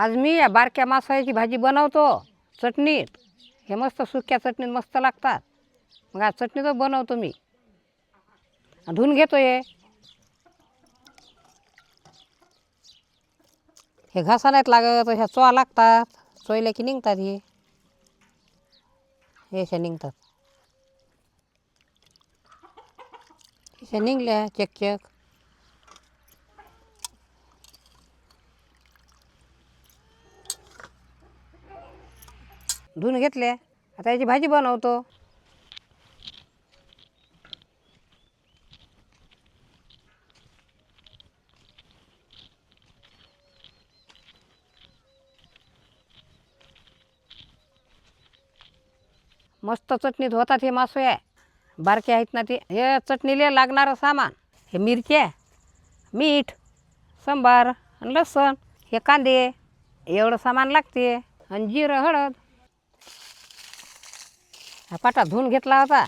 आज मी या बारक्या मासाची भाजी बनवतो चटणीत. हे मस्त सुक्या चटणीत मस्त लागतात. मग आज चटणीच बनवतो मी. धुवून घेतो हे घासा नाहीत लागत, ह्या चोआ लागतात. चोयल्या की निघतात हे अशा निघतात. अशा निघल्या चकचक. धुवून घेतले. आता याची भाजी बनवतो. मस्त चटणीत होतात हे मासोया. बारके आहेत ना ते. हे चटणीला लागणारं सामान हे मिरच्या, मीठ, सांबार आणि लसूण, हे कांदे, एवढं सामान लागते. आणि जिरं, हळद. हा पाटा धुवून घेतला होता.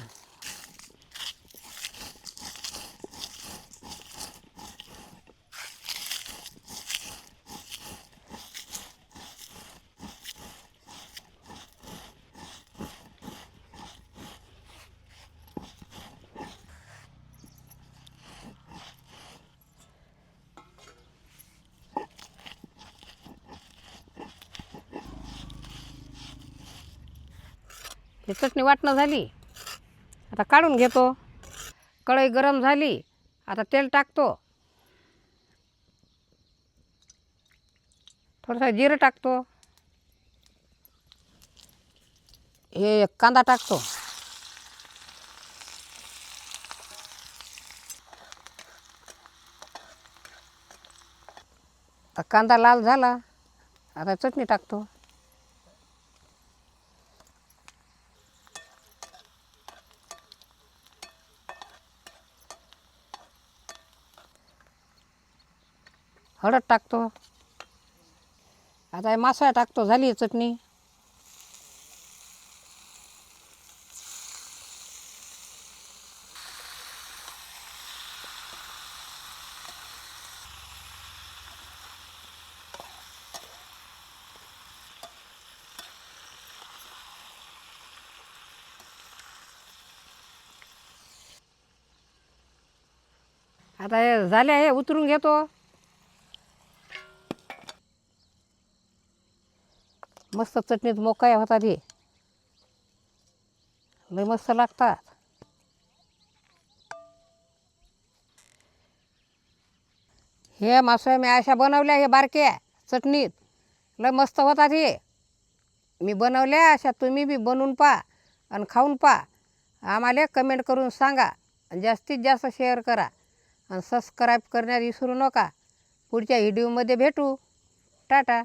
ही चटणी वाटणं झाली. आता काढून घेतो. कढई गरम झाली. आता तेल टाकतो. थोडंसं जिरं टाकतो. हे कांदा टाकतो. आता कांदा लाल झाला. आता चटणी टाकतो. हळद टाकतो. आता हे मासा टाकतो. झाली चटणी. आता हे झाले. हे उतरून घेतो. मस्त चटणीत मोकळ्या होतात. हे लय मस्त लागतात. हे मासा मी अशा बनवल्या. हे बारक्या चटणीत लय मस्त होतात. हे मी बनवल्या अशा. तुम्ही बी बनवून पहा आणि खाऊन पहा. आम्हाला कमेंट करून सांगा. जास्तीत जास्त शेअर करा आणि सबस्क्राईब करण्यास विसरू नका. पुढच्या व्हिडिओमध्ये भेटू. टाटा.